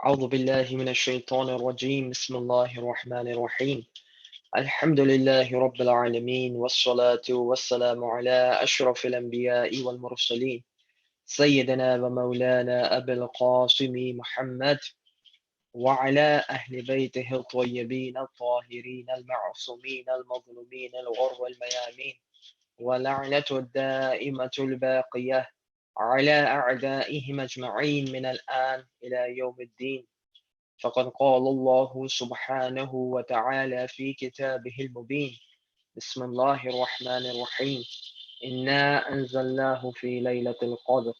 أعوذ بالله من الشيطان الرجيم بسم الله الرحمن الرحيم الحمد لله رب العالمين والصلاة والسلام على أشرف الأنبياء والمرسلين سيدنا ومولانا أبي القاسم محمد وعلى أهل بيته الطيبين الطاهرين المعصومين المظلومين الغر والميامين ولعنة الدائمة الباقية على أعدائهم أجمعين من الآن إلى يوم الدين. فقد قال الله سبحانه وتعالى في كتابه المبين بسم الله الرحمن الرحيم إنا أنزلناه في ليلة القدر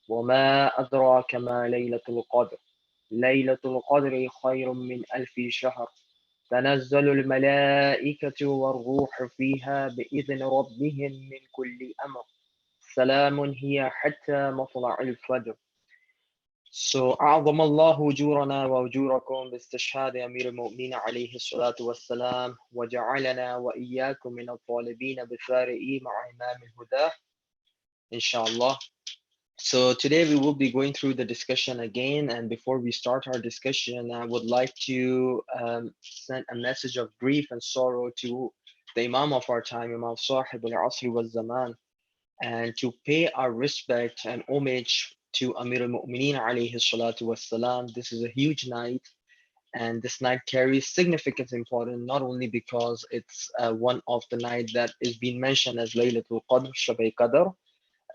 وما أدراك ما ليلة القدر ليلة القدر خير من ألف شهر تنزل الملائكة والروح فيها بإذن ربهم من كل أمر سلام هي حتى مطلع الفجر. So أعظم الله أجورنا وأجوركم باستشهاد أمير المؤمنين عليه الصلاة والسلام وجعلنا وإياكم من الطالبين بالثارئين مع إمام الهدى inshallah. So today we will be going through the discussion again, and before we start our discussion I would like to send a message of grief and sorrow to the Imam of our time, Imam Sahib al-Asri wal-Zaman, and to pay our respect and homage to Amir al-Mu'mineen alayhi salatu wassalam. This is a huge night, and this night carries significant importance, not only because it's one of the night that is being mentioned as Laylatul Qadr, Shabay Qadr,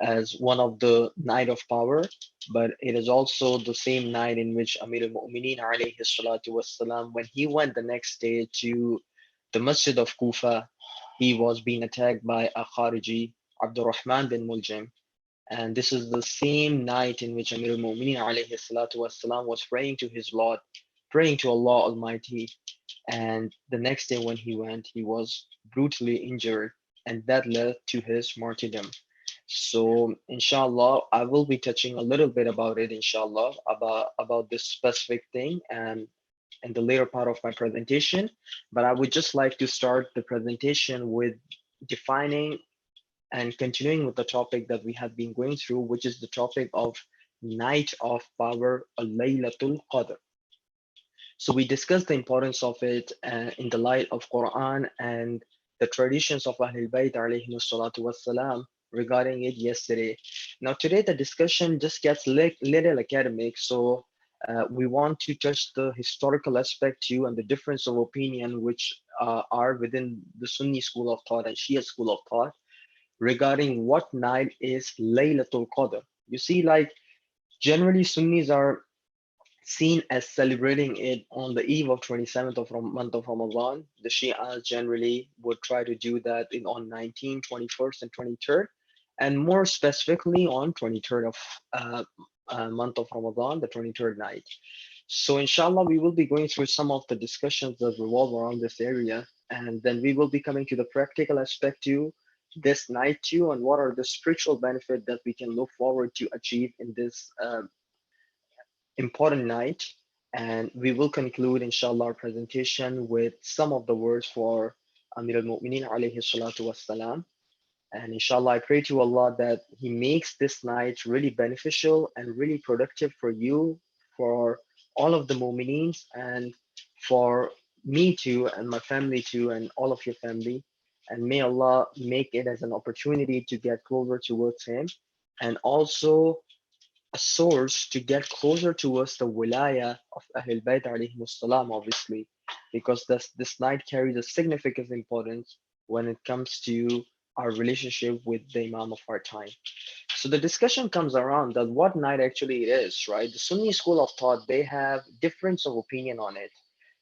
as one of the night of power, but it is also the same night in which Amir al-Mu'mineen alayhi salatu wassalam, when he went the next day to the Masjid of Kufa, he was being attacked by a Khariji, Abdurrahman bin Muljam. And this is the same night in which Amir al-Mu'mineen alayhi salatu wassalam was praying to his Lord, praying to Allah Almighty. And the next day when he went, he was brutally injured, and that led to his martyrdom. So inshallah, I will be touching a little bit about it, inshallah, about this specific thing and in the later part of my presentation. But I would just like to start the presentation with defining and continuing with the topic that we have been going through, which is the topic of Night of Power, Laylatul Qadr. So we discussed the importance of it in the light of Quran and the traditions of Ahlul Bayt alayhi salatu wassalam regarding it yesterday. Now today the discussion just gets little academic, so we want to touch the historical aspect too and the difference of opinion which are within the Sunni school of thought and Shia school of thought regarding what night is Laylatul Qadr. You see, like generally Sunnis are seen as celebrating it on the eve of 27th of month of Ramadan. The Shias generally would try to do that on 19th, 21st, and 23rd, and more specifically on 23rd of month of Ramadan, the 23rd night. So inshallah, we will be going through some of the discussions that revolve around this area, and then we will be coming to the practical aspect too, this night too, and what are the spiritual benefit that we can look forward to achieve in this important night. And we will conclude, inshallah, our presentation with some of the words for Amir al-Mu'mineen alayhi salatu wassalam. And inshallah, I pray to Allah that He makes this night really beneficial and really productive for you, for all of the mu'mineens, and for me too, and my family too, and all of your family. And may Allah make it as an opportunity to get closer towards Him, and also a source to get closer towards the wilaya of Ahlul Bayt alayhi salam, obviously, because this night carries a significant importance when it comes to our relationship with the Imam of our time. So the discussion comes around that what night actually it is, right? The Sunni school of thought, they have difference of opinion on it.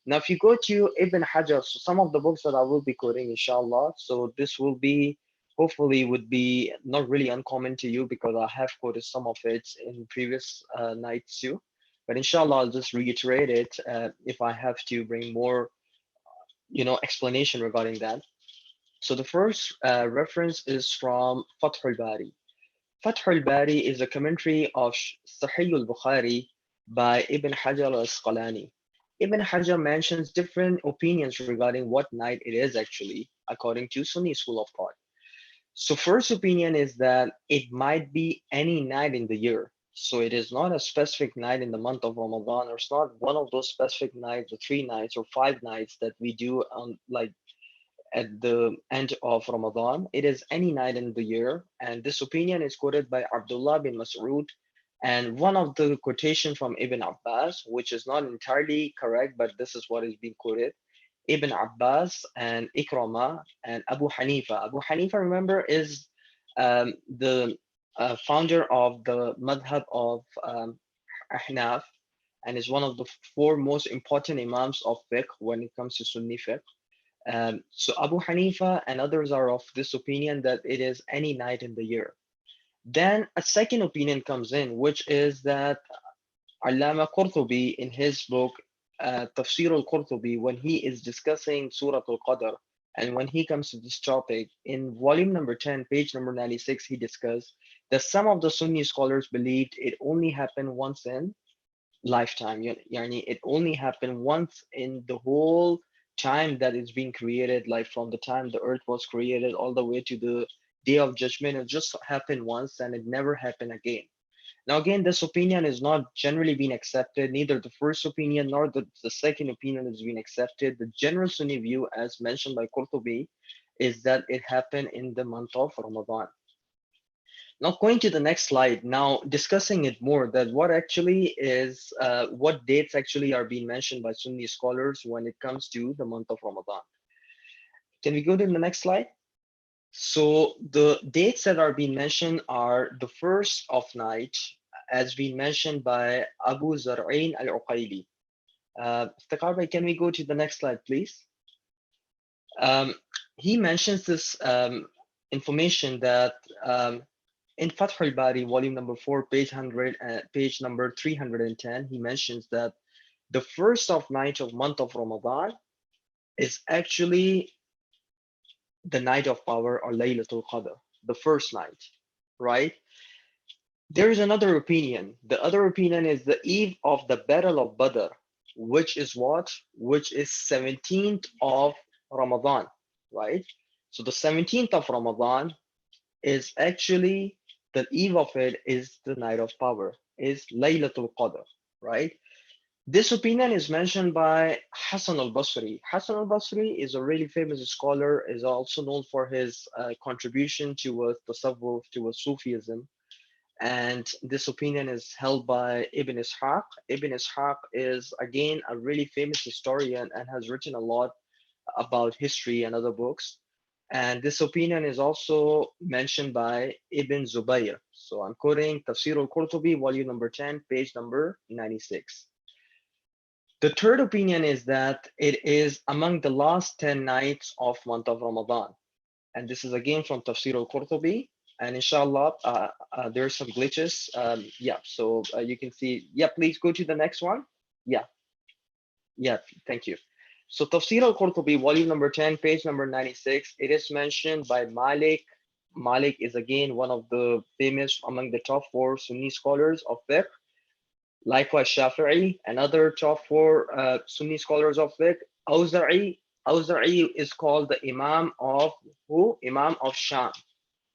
Now, if you go to Ibn Hajar, so some of the books that I will be quoting, inshallah, so this will be hopefully would be not really uncommon to you because I have quoted some of it in previous nights too. But inshallah, I'll just reiterate it if I have to bring more, explanation regarding that. So the first reference is from Fath al-Bari. Fath al-Bari is a commentary of Sahih al-Bukhari by Ibn Hajar al-Asqalani. Ibn Hajar mentions different opinions regarding what night it is actually, according to Sunni school of thought. So first opinion is that it might be any night in the year. So it is not a specific night in the month of Ramadan, or it's not one of those specific nights, or 3 nights, or 5 nights that we do on like at the end of Ramadan. It is any night in the year. And this opinion is quoted by Abdullah bin Mas'ud. And one of the quotation from Ibn Abbas, which is not entirely correct, but this is what is being quoted. Ibn Abbas and Ikrama and Abu Hanifa. Abu Hanifa, remember, is the founder of the madhab of Ahnaf, and is one of the four most important imams of fiqh when it comes to Sunni fiqh. So Abu Hanifa and others are of this opinion that it is any night in the year. Then a second opinion comes in, which is that Allama Qurtubi in his book Tafsir al-Qurtubi, when he is discussing Surah al-Qadr, and when he comes to this topic, in volume number 10, page number 96, he discussed that some of the Sunni scholars believed it only happened once in lifetime. Yani it only happened once in the whole time that it's being created, like from the time the earth was created all the way to the day of judgment. It just happened once and it never happened again. Now, again, this opinion is not generally being accepted. Neither the first opinion nor the second opinion is being accepted. The general Sunni view, as mentioned by Qurtubi, is that it happened in the month of Ramadan. Now, going to the next slide, now discussing it more, that what actually is, what dates actually are being mentioned by Sunni scholars when it comes to the month of Ramadan. Can we go to the next slide? So the dates that are being mentioned are the first of night, as being mentioned by Abu Zar'ain al-Uqayli. Can we go to the next slide, please? He mentions this information that in Fath al-Bari, volume number 4, page 100, page number 310, he mentions that the first of night of month of Ramadan is actually the night of power, or Laylatul Qadr, the first night, right? There is another opinion. The other opinion is the eve of the Battle of Badr, which is what? Which is 17th of Ramadan, right? So the 17th of Ramadan is actually, the eve of it is the night of power, is Laylatul Qadr, right? This opinion is mentioned by Hassan al-Basri. Hassan al-Basri is a really famous scholar, is also known for his contribution towards tasawwuf, towards Sufism. And this opinion is held by Ibn Ishaq. Ibn Ishaq is, again, a really famous historian and has written a lot about history and other books. And this opinion is also mentioned by Ibn Zubayr. So I'm quoting Tafsir al-Qurtubi, volume number 10, page number 96. The third opinion is that it is among the last 10 nights of month of Ramadan. And this is again from Tafsir al-Qurtubi. And inshallah, there are some glitches. Yeah, so you can see, yeah, please go to the next one. Yeah, thank you. So Tafsir al-Qurtubi, volume number 10, page number 96, it is mentioned by Malik. Malik is again one of the famous among the top four Sunni scholars of fiqh. Likewise, Shafi'i, another top four Sunni scholars of fiqh. Awza'i, Awza'i is called the Imam of who? Imam of Sham,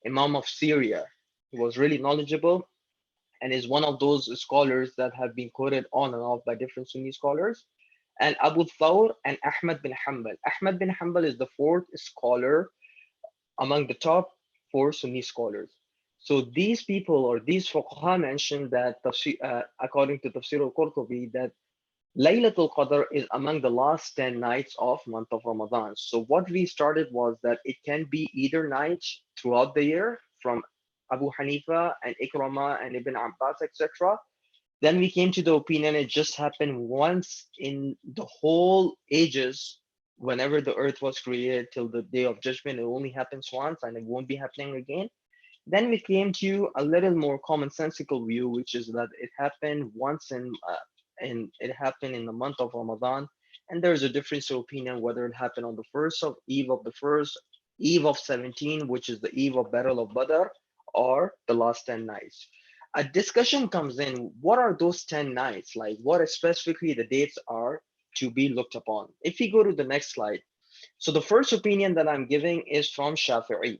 Imam of Syria. He was really knowledgeable and is one of those scholars that have been quoted on and off by different Sunni scholars. And Abu Thawr and Ahmad bin Hanbal. Ahmad bin Hanbal is the fourth scholar among the top four Sunni scholars. So these people, or these fuqaha, mentioned that according to Tafsir al-Qurtubi, that Laylatul Qadr is among the last 10 nights of month of Ramadan. So what we started was that it can be either night throughout the year from Abu Hanifa and Ikrama and Ibn Abbas, etc. Then we came to the opinion it just happened once in the whole ages. Whenever the earth was created till the day of judgment, it only happens once and it won't be happening again. Then we came to a little more commonsensical view, which is that it happened once and it happened in the month of Ramadan. And there's a difference of opinion whether it happened on the first eve of 17, which is the eve of Battle of Badr, or the last 10 nights. A discussion comes in, what are those 10 nights? Like, what specifically the dates are to be looked upon? If we go to the next slide. So the first opinion that I'm giving is from Shafi'i.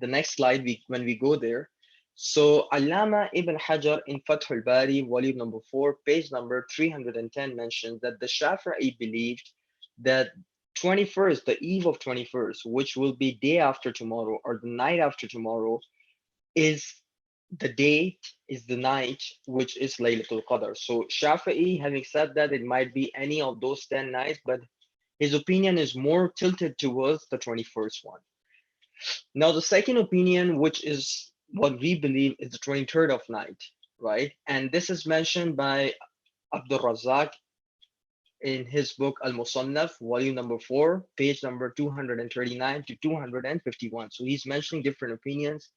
The next slide, when we go there. So Allama Ibn Hajar in Fath al-Bari, volume number 4, page number 310 mentions that the Shafi'i believed that 21st, the eve of 21st, which will be day after tomorrow or the night after tomorrow, is the date, is the night, which is Laylatul Qadr. So Shafi'i, having said that, it might be any of those 10 nights, but his opinion is more tilted towards the 21st one. Now, the second opinion, which is what we believe, is the 23rd of night, right? And this is mentioned by Abdul Razak in his book Al Musannaf, volume number 4, page number 239 to 251. So he's mentioning different opinions.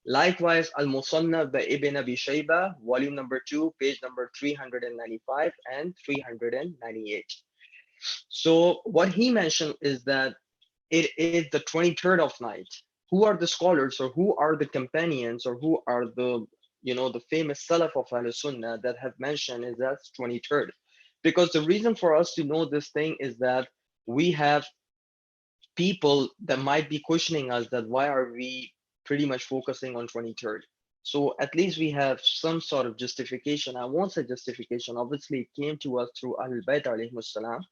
Likewise, Al Musannaf by Ibn Abi Shayba, volume number 2, page number 395 and 398. So what he mentioned is that it is the 23rd of night. Who are the scholars or who are the companions or who are the the famous Salaf of Ahl Sunnah that have mentioned is that's 23rd? Because the reason for us to know this thing is that we have people that might be questioning us that why are we pretty much focusing on 23rd. So at least we have some sort of justification. I won't say justification, obviously it came to us through Ahlul Bayt alayhi salam,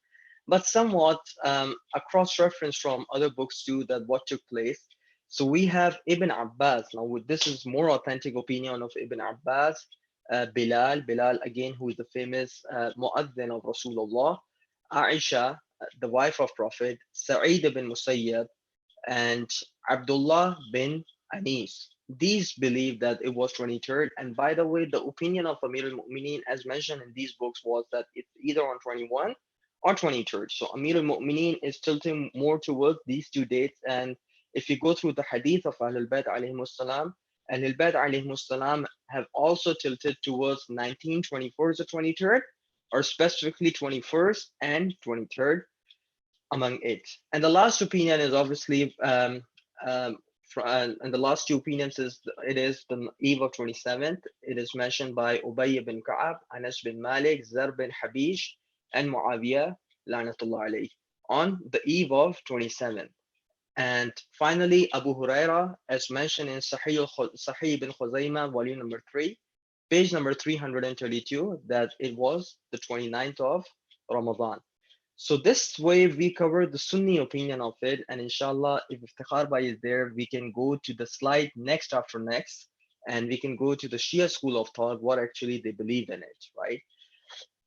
but somewhat a cross reference from other books too that what took place. So we have Ibn Abbas. Now, this is more authentic opinion of Ibn Abbas, Bilal again, who is the famous muaddin of Rasulullah, Aisha, the wife of Prophet, Sa'id ibn Musayyab, and Abdullah bin Anis. These believe that it was 23rd. And by the way, the opinion of Amir al-Mu'mineen, as mentioned in these books, was that it's either on 21 or 23rd. So Amir al-Mu'mineen is tilting more towards these two dates. And if you go through the hadith of Ahlul Bayt alayhi salam, Ahlul Bayt alayhi salam have also tilted towards 19, 24th or 23rd, or specifically 21st and 23rd among it. And the last opinion is obviously, and the last two opinions is it is the eve of 27th. It is mentioned by Ubay bin Ka'ab, Anas bin Malik, Zar bin Habish, and Muawiyah, Lanatullah alayh, on the eve of 27th. And finally, Abu Huraira, as mentioned in Sahih ibn Khuzaymah, volume number 3, page number 332, that it was the 29th of Ramadan. So this way we cover the Sunni opinion of it, and inshallah, if Iftikhar Bhai is there, we can go to the slide next after next, and we can go to the Shia school of thought, what actually they believe in it, right?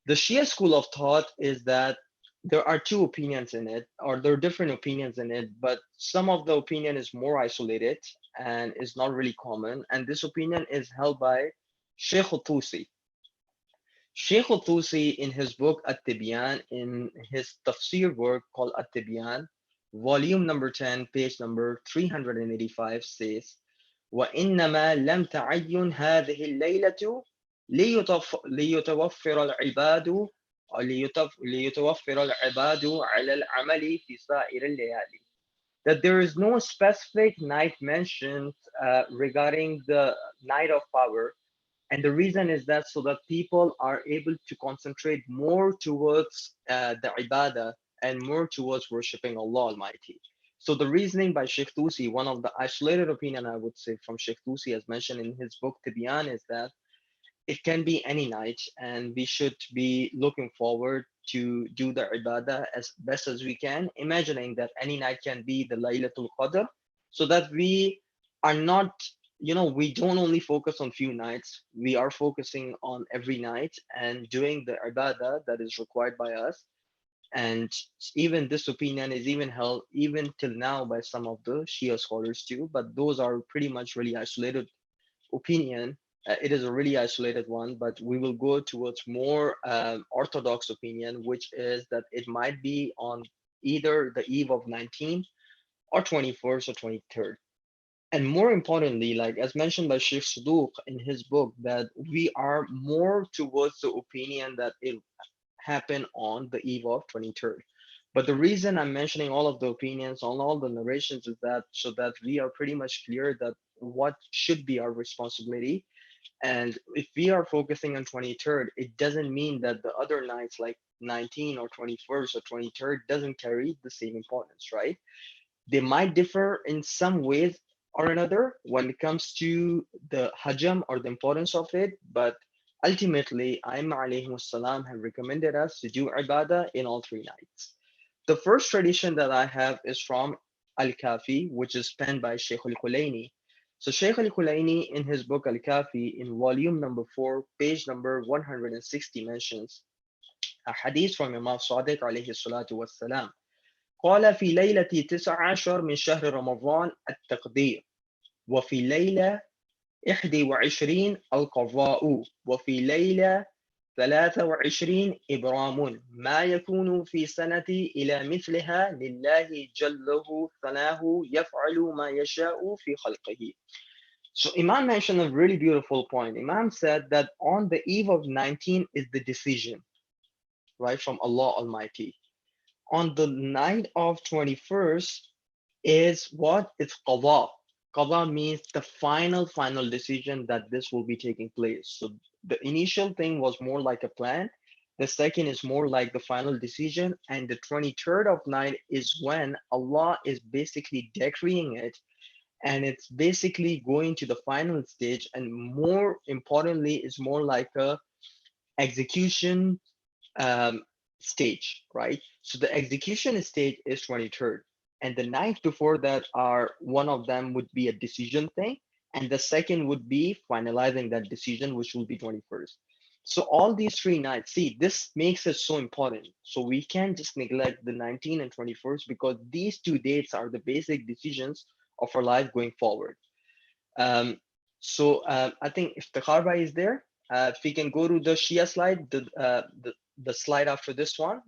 The Shia school of thought is that there are two opinions in it, or there are different opinions in it, but some of the opinion is more isolated and is not really common. And this opinion is held by Sheikh Tusi. Sheikh Tusi, in his book At-Tibyan, in his tafsir work called At-Tibyan, volume number 10, page number 385, says, وإنما لم تعين هذه الليلة ليتوفر العباد ليتوفر العباد على العمل في سائر الليالي. That there is no specific night mentioned regarding the night of power, and the reason is that so that people are able to concentrate more towards the ibadah and more towards worshiping Allah Almighty. So the reasoning by Sheikh Tusi, one of the isolated opinion I would say from Sheikh Tusi, as mentioned in his book Tibyan, is that it can be any night, and we should be looking forward to do the ibadah as best as we can, imagining that any night can be the Laylatul Qadr, so that we are not, we don't only focus on few nights, we are focusing on every night and doing the ibadah that is required by us. And even this opinion is even held even till now by some of the Shia scholars too, but those are pretty much really isolated opinion. It is a really isolated one, but we will go towards more orthodox opinion, which is that it might be on either the eve of 19th or 21st or 23rd. And more importantly, like as mentioned by Sheikh Saduq in his book, that we are more towards the opinion that it happened on the eve of 23rd. But the reason I'm mentioning all of the opinions on all the narrations is that so that we are pretty much clear that what should be our responsibility. And if we are focusing on 23rd, it doesn't mean that the other nights like 19 or 21st or 23rd doesn't carry the same importance, right? They might differ in some ways, or another when it comes to the hajam or the importance of it. But ultimately, Ayyam alayhi salam have recommended us to do ibadah in all 3 nights. The first tradition that I have is from Al-Kafi, which is penned by Shaykh al-Kulaini. So Shaykh al-Kulaini in his book Al-Kafi in volume number 4, page number 160 mentions a hadith from Imam Sadiq alayhi salatu wassalam. قال في ليلة 19 من شهر رمضان التقدير وفي ليلة 21 القضاء وفي ليلة 23 إبرام ما يكون في سنة إلى مثلها لله جله ثناه يفعل ما يشاء في خلقه. So Imam mentioned a really beautiful point. Imam said that on the eve of 19 is the decision, right, from Allah Almighty. On the night of 21st is what? It's qada. Qada means the final decision that this will be taking place. So the initial thing was more like a plan. The second is more like the final decision. And the 23rd of night is when Allah is basically decreeing it. And it's basically going to the final stage. And more importantly, is more like a execution um, stage, right? So the execution stage is 23rd. And the night before that are one of them would be a decision thing. And the second would be finalizing that decision, which will be 21st. So all these 3 nights, see, this makes it so important. So we can't just neglect the 19th and 21st because these 2 dates are the basic decisions of our life going forward. Um, I think if the Kharba is there, if we can go to the Shia slide, the slide after this one,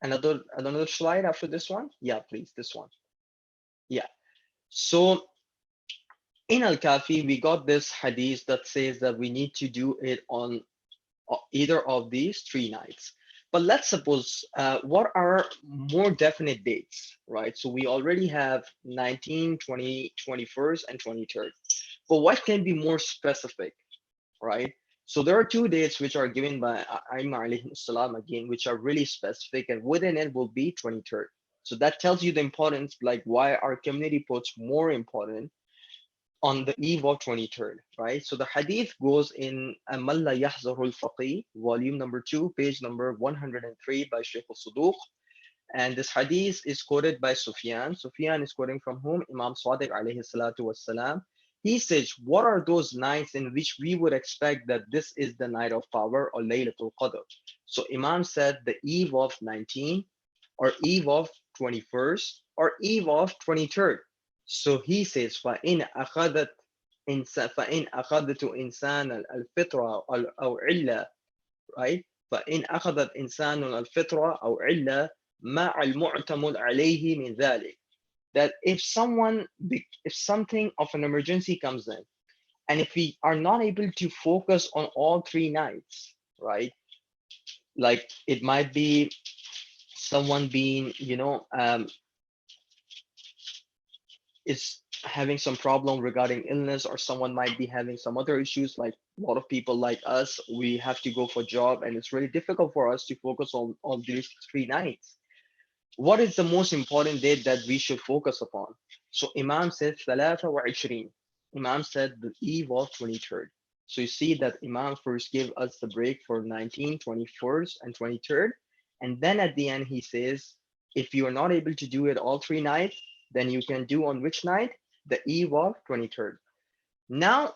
another slide after this one. Yeah, please, this one. Yeah. So in Al-Kafi, we got this hadith that says that we need to do it on either of these 3 nights. But let's suppose what are more definite dates, right? So we already have 19, 20, 21st, and 23rd. But what can be more specific, right? So there are 2 dates which are given by Ayyam alayhi salam again, which are really specific, and within it will be 23rd. So that tells you the importance, like why our community puts more important on the eve of 23rd, right? So the hadith goes in Amalla Yahzarul Faqih, volume number 2, page number 103 by Shaykh al-Suduq. And this hadith is quoted by Sufyan. Sufyan is quoting from whom? Imam Sadiq alayhi salatu wassalam. He says, what are those nights in which we would expect that this is the night of power or Laylatul Qadr? So Imam said the eve of 19 or eve of 21st or eve of 23rd. So he says, فَإِنْ أَخَذَتْ فَإِنْ أَخَذْتُ إِنسَانَ الْفِطْرَةَ أَوْ عِلَّةً, right? فإن أخذت إنسان الفطرة أو علة مع المعتمد عليه من ذلك. That if something of an emergency comes in, and if we are not able to focus on all 3 nights, right? Like it might be someone being, is having some problem regarding illness, or someone might be having some other issues, like a lot of people like us, we have to go for job and it's really difficult for us to focus on these 3 nights. What is the most important date that we should focus upon? So Imam said ثلاثة وعشرين. Imam said the eve of 23rd. So you see that Imam first gave us the break for 19, 21st, and 23rd. And then at the end, he says, if you are not able to do it all 3 nights, then you can do on which night? The eve of 23rd. Now,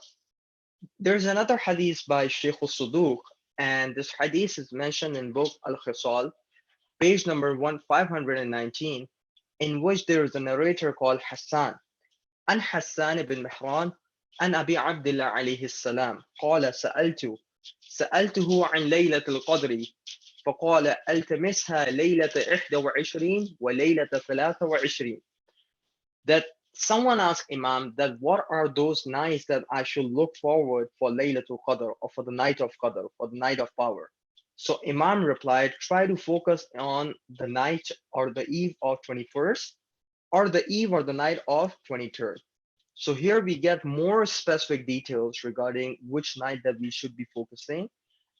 there's another hadith by Shaykh al-Suduq, and this hadith is mentioned in book Al-Khisal, page number 519, in which there is a narrator called Hassan. عن حسان بن مهران عن أبي عبد الله عليه السلام قال سألته عن ليلة القدر فقال التمسها ليلة 21 وليلة 23. That someone asked Imam that what are those nights that I should look forward for Laylatul Qadr, or for the night of Qadr, for the night of power. So Imam replied, try to focus on the night or the eve of 21st, or the eve or the night of 23rd. So here we get more specific details regarding which night that we should be focusing.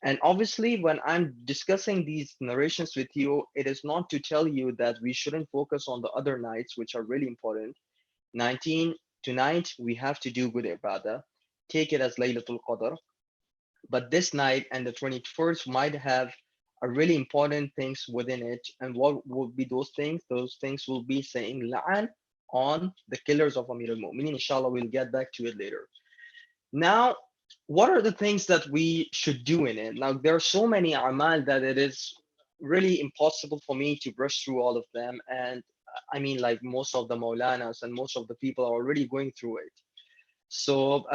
And obviously, when I'm discussing these narrations with you, it is not to tell you that we shouldn't focus on the other nights, which are really important, 19, tonight we have to do good ibadah, take it as Laylatul Qadr. But this night and the 21st might have a really important things within it. And what would be those things? Those things will be saying La'an on the killers of Amir al-Mu'minin. Inshallah, we'll get back to it later. Now, what are the things that we should do in it? Now, there are so many amal that it is really impossible for me to brush through all of them. And I mean, like most of the Maulanas and most of the people are already going through it. So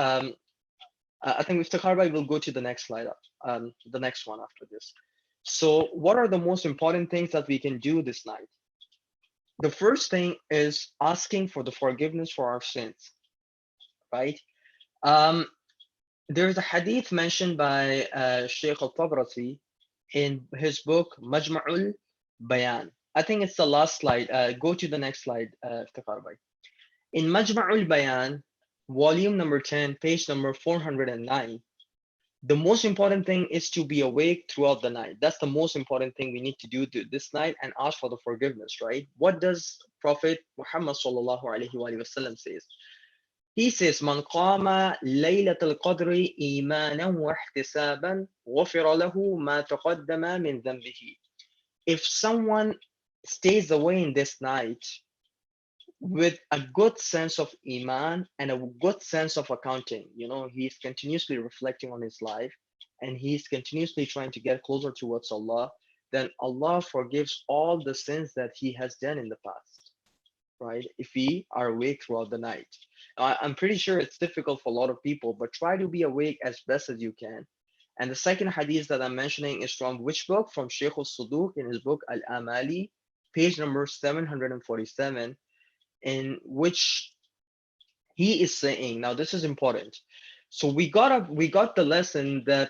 I think Mr. Kharbai will go to the next slide, the next one after this. So, what are the most important things that we can do this night? The first thing is asking for the forgiveness for our sins, right? Um, there's a hadith mentioned by Sheikh al-Tabrasi in his book Majma'ul Bayan. I think it's the last slide. Go to the next slide, Mr. Kharbai. In Majma'ul Bayan, volume number 10, page number 409, the most important thing is to be awake throughout the night. That's the most important thing we need to do this night and ask for the forgiveness, right? What does Prophet Muhammad sallallahu alaihi wasallam says? He says, "Man qama laylat al-qadri imanan wa ihtisaban, ghufira lahu ma taqaddama min dhanbihi." If someone stays away in this night with a good sense of iman and a good sense of accounting, he's continuously reflecting on his life and he's continuously trying to get closer towards Allah, then Allah forgives all the sins that he has done in the past, right? If we are awake throughout the night. I'm pretty sure it's difficult for a lot of people, but try to be awake as best as you can. And the second hadith that I'm mentioning is from which book? From Shaykh al-Suduq in his book Al-Amali, page number 747, in which he is saying, now this is important. So we got the lesson that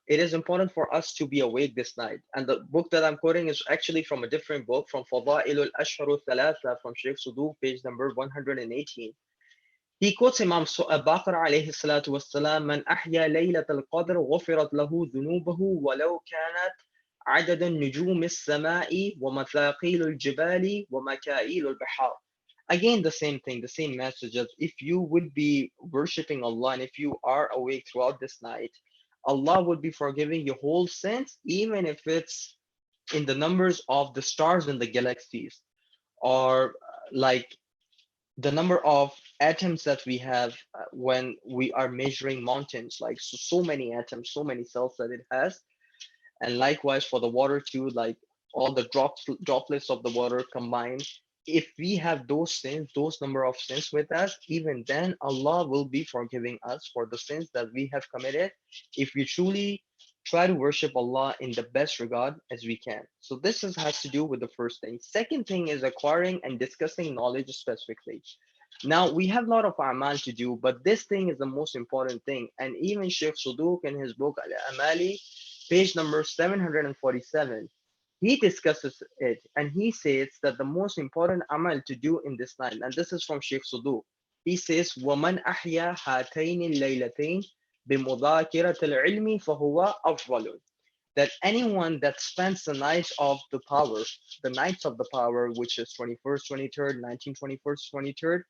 it is important for us to be awake this night. And the book that I'm quoting is actually from a different book, from Fada'il al-Ashhar al-Thalatha, from Shaykh Suduq, page number 118. He quotes Imam Baqir alayhi salatu wassalam, "Man ahya laylat al-qadr ghufirat lahu dhunubahu walau kanat عدد النجوم السماء ومثاقيل الجبال ومكائيل البحار." Again, the same thing, the same message. That if you would be worshiping Allah and if you are awake throughout this night, Allah would be forgiving your whole sins, even if it's in the numbers of the stars in the galaxies, or like the number of atoms that we have when we are measuring mountains, like so many atoms, so many cells that it has. And likewise for the water too, like all the droplets of the water combined, if we have those sins, those number of sins with us, even then Allah will be forgiving us for the sins that we have committed if we truly try to worship Allah in the best regard as we can. So has to do with the first thing. Second thing is acquiring and discussing knowledge specifically. Now we have a lot of amal to do, but this thing is the most important thing. And even Sheikh Suduq in his book Al-Amali, page number 747, he discusses it and he says that the most important amal to do in this night, and this is from Sheikh Suduq, he says, وَمَنْ أَحْيَا هَاتَيْنِ اللَّيْلَتَيْنِ بِمُذَاكِرَةِ الْعِلْمِ فَهُوَ أَفْضَلُ. That anyone that spends the nights of the power, which is 21st, 23rd, 19, 21st, 23rd,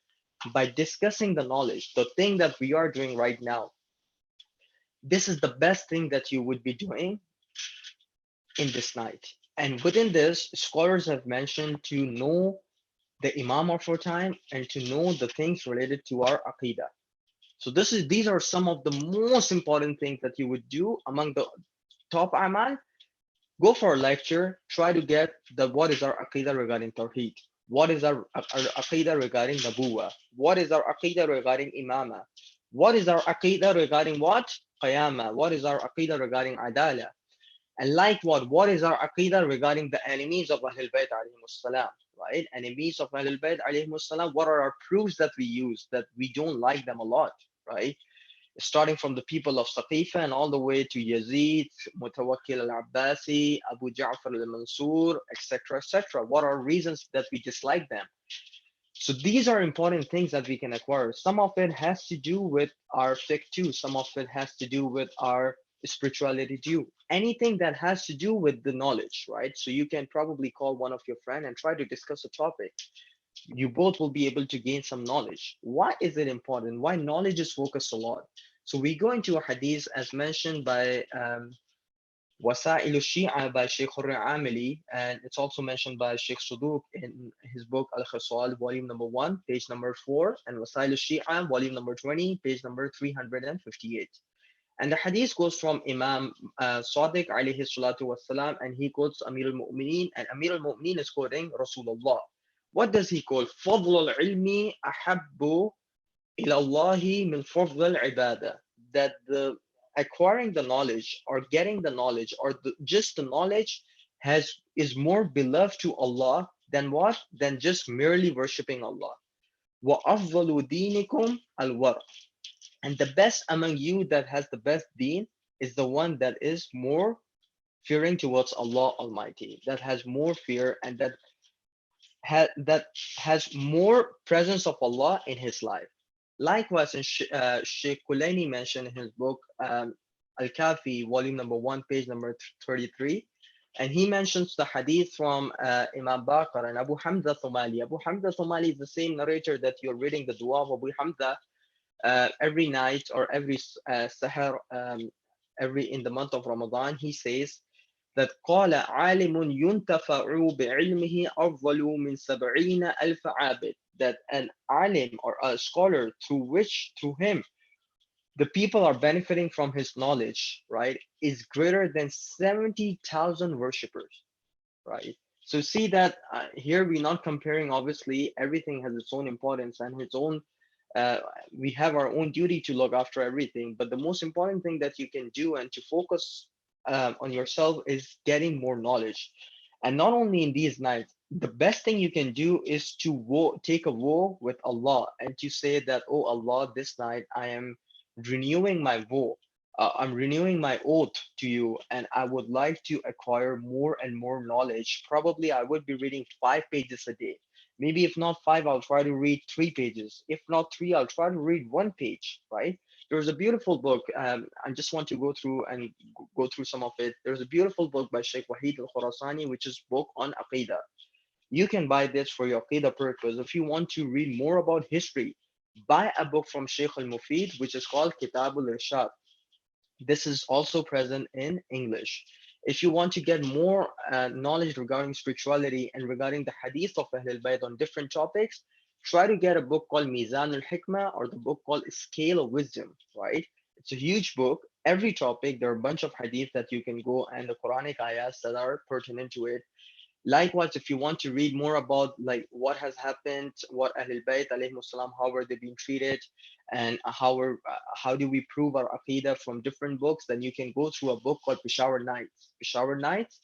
by discussing the knowledge, the thing that we are doing right now, this is the best thing that you would be doing in this night. And within this, scholars have mentioned to know the Imam of our time and to know the things related to our Aqidah. So these are some of the most important things that you would do among the top Amal. Go for a lecture, try to get what is our Aqidah regarding Tawheed, what is our Aqidah regarding Nabuwa, what is our Aqidah regarding Imama, what is our Aqidah regarding what? Qiyamah, what is our Aqidah regarding Adala, and like what is our Aqidah regarding the enemies of Ahlul Bayt alayhimus salam, right? Enemies of Ahlul Bayt alayhimus salam, what are our proofs that we use that we don't like them a lot, right? Starting from the people of Saqifa and all the way to Yazid, Mutawakkil al-Abbasi, Abu Ja'far al-Mansur, etc., etc. What are reasons that we dislike them? So these are important things that we can acquire. Some of it has to do with our fiqh too. Some of it has to do with our spirituality too. Anything that has to do with the knowledge, right? So you can probably call one of your friends and try to discuss a topic. You both will be able to gain some knowledge. Why is it important? Why knowledge is focused a lot? So we go into a hadith as mentioned by Wasa'il al-Shi'a by Sheikh Amili, and it's also mentioned by Sheikh Suduq in his book Al-Khisal, volume number 1, page number 4, and Wasa'il al-Shi'a, volume number 20, page number 358. And the hadith goes from Imam Sadiq alayhi salatu wasalam, and he quotes Amir al-Mu'mineen, and Amir al-Mu'mineen is quoting Rasulullah. What does he quote? فضل العلم أحب إلى الله من فضل العبادة. That the acquiring the knowledge or getting the knowledge or just the knowledge is more beloved to Allah than what? Than just merely worshipping Allah. وأفضل دينكم الورع. And the best among you that has the best deen is the one that is more fearing towards Allah Almighty, that has more fear and that has more presence of Allah in his life. Likewise, Sheikh Kulaini mentioned in his book Al-Kafi, volume number 1, page number 33, and he mentions the hadith from Imam Bakr and Abu Hamza Thumali. Abu Hamza Thumali is the same narrator that you're reading the dua of Abu Hamza every night or every sahar, every in the month of Ramadan. He says that قال عالم ينتفع بعلمه أفضل من 70,000 عابد, that an alim or a scholar through him the people are benefiting from his knowledge, right, is greater than 70,000 worshippers, right? So see that here we're not comparing. Obviously, everything has its own importance and its own. Uh, we have our own duty to look after everything, but the most important thing that you can do and to focus on yourself is getting more knowledge. And not only in these nights, the best thing you can do is to take a vow with Allah and to say that, oh Allah, this night I am renewing my vow. I'm renewing my oath to you, and I would like to acquire more and more knowledge. Probably I would be reading 5 pages a day. Maybe if not five, I'll try to read 3 pages. If not three, I'll try to read 1 page, right? There's a beautiful book. I just want to go through and go through some of it. There's a beautiful book by Sheikh Wahid al-Khurasani, which is book on Aqidah. You can buy this for your Aqidah purpose. If you want to read more about history, buy a book from Sheikh al-Mufid, which is called Kitabul Irshad. This is also present in English. If you want to get more knowledge regarding spirituality and regarding the hadith of Ahlul Bayt on different topics, try to get a book called Mizan al-Hikmah or the book called Scale of Wisdom, right? It's a huge book. Every topic, there are a bunch of hadith that you can go and the Quranic ayahs that are pertinent to it. Likewise, if you want to read more about like what has happened, what Ahlul Bayt alayhi salam, how were they being treated, and how do we prove our aqidah from different books, then you can go through a book called Peshawar Nights. Peshawar Nights.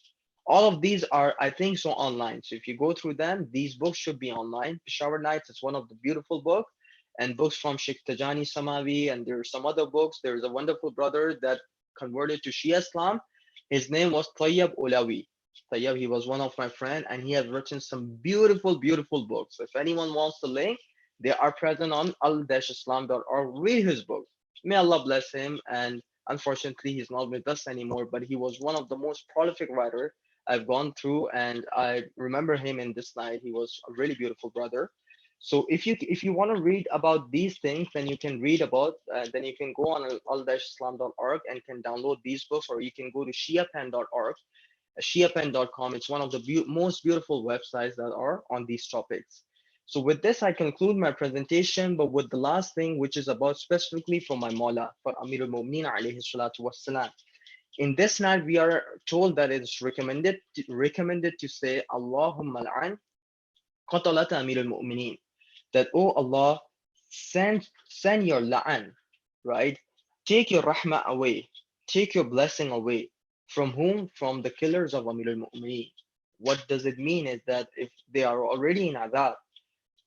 All of these are, I think, so online. So if you go through them, these books should be online. Peshawar Nights is one of the beautiful books, and books from Sheikh Tajani Samawi, and there are some other books. There's a wonderful brother that converted to Shia Islam. His name was Tayyab Ulawi. Tayyab, he was one of my friends, and he has written some beautiful, beautiful books. If anyone wants the link, they are present on al-islam.org. Read his books. May Allah bless him. And unfortunately, he's not with us anymore, but he was one of the most prolific writer I've gone through, and I remember him in this night. He was a really beautiful brother. So if you want to read about these things, then you can read about then you can go on al-islam.org and can download these books, or you can go to shiapan.org, shiapen.com. It's one of the most beautiful websites that are on these topics. So with this, I conclude my presentation, but with the last thing, which is about specifically for my Mawla, for Amir al-Mu'mineen alayhi salatu wassalam. In this night, we are told that it's recommended to say, Allahumma al'an qatalata Amir al-Mu'mineen. That, oh Allah, send your la'an, right? Take your rahmah away, take your blessing away. From whom? From the killers of Amir al-Mu'mineen. What does it mean is that if they are already in azab,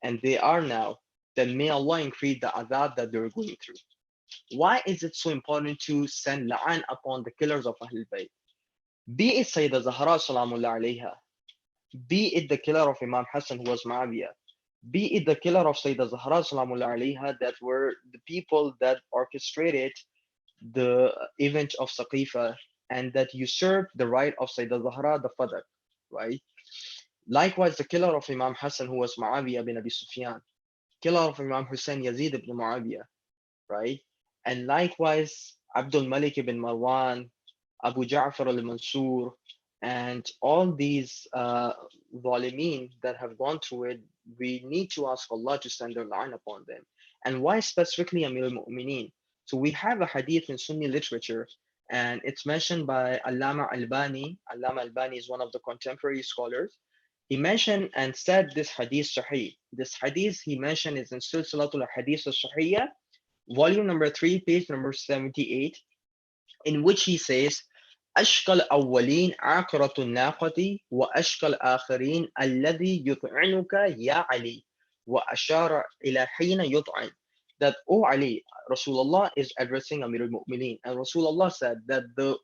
and they are now, then may Allah increase the azab that they're going through. Why is it so important to send la'an upon the killers of Ahlul Bayt? Be it Sayyidah Zahra salamullah alayha, be it the killer of Imam Hassan who was Muawiyah, be it the killer of Sayyidah Zahra salamullah alayha, that were the people that orchestrated the event of Saqifa and that usurped the right of Sayyidah Zahra, the Fadak, right? Likewise, the killer of Imam Hassan, who was Muawiyah bin Abi Sufyan, killer of Imam Hussein, Yazid ibn Muawiyah, right? And likewise, Abdul Malik ibn Marwan, Abu Ja'far al-Mansur, and all these zalimeen that have gone through it, we need to ask Allah to send their line upon them. And why specifically Amir al-Mu'mineen? So we have a hadith in Sunni literature, and it's mentioned by Allama al-Bani. Allama al-Bani is one of the contemporary scholars. He mentioned and said this hadith sahih. This hadith he mentioned is in Silsilatul Hadith al-Sahihah, volume number 3, page number 78, in which he says, أشقى الأولين عاقرة الناقة وأشقى الآخرين الذي يطعنك يا علي وأشار إلى حين يطعن. That, O Ali, Rasulullah is addressing Amir al-Mu'mineen, and Rasulullah said that the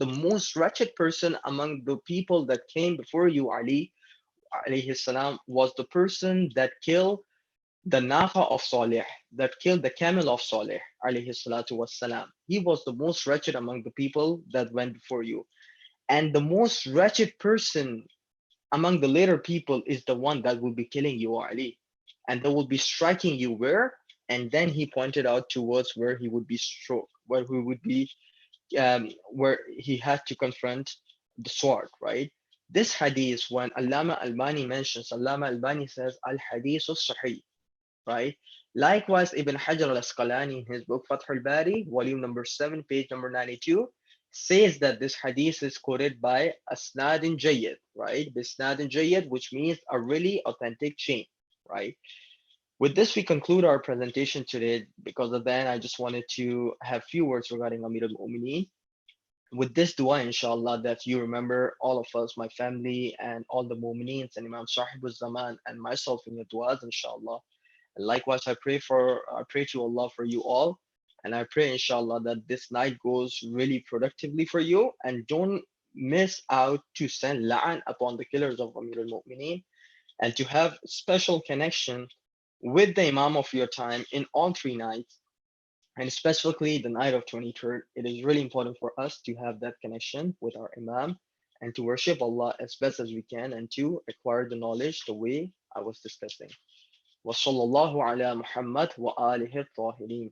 most wretched person among the people that came before you, Ali alayhi salam, was the person that killed the Naqa of Salih, that killed the camel of Salih, alayhi salatu wassalam. He was the most wretched among the people that went before you. And the most wretched person among the later people is the one that will be killing you, Ali. And they will be striking you where? And then he pointed out towards where he would be struck, where he would be, where he had to confront the sword, right? This hadith, when Allama Albani mentions, Allama Albani says, Al Hadith al-Sahih, right? Likewise, Ibn Hajar al-Asqalani in his book Fath al-Bari, volume number 7, page number 92, says that this hadith is quoted by Asnadin Jayyid, right? Bisnadin Jayyid, which means a really authentic chain, right? With this, we conclude our presentation today. Because of that, I just wanted to have few words regarding Amir al-Mu'mineen. With this dua, inshallah, that you remember all of us, my family, and all the Mu'mineens, and Imam Sahib al-Zaman, and myself in your duas, inshallah. And likewise, I pray to Allah for you all. And I pray, inshallah, that this night goes really productively for you. And don't miss out to send la'an upon the killers of Amir al-Mu'mineen, and to have special connection with the Imam of your time in all 3 nights, and specifically the night of 23rd. It is really important for us to have that connection with our Imam and to worship Allah as best as we can and to acquire the knowledge the way I was discussing. وصلى الله على محمد وآله الطاهرين.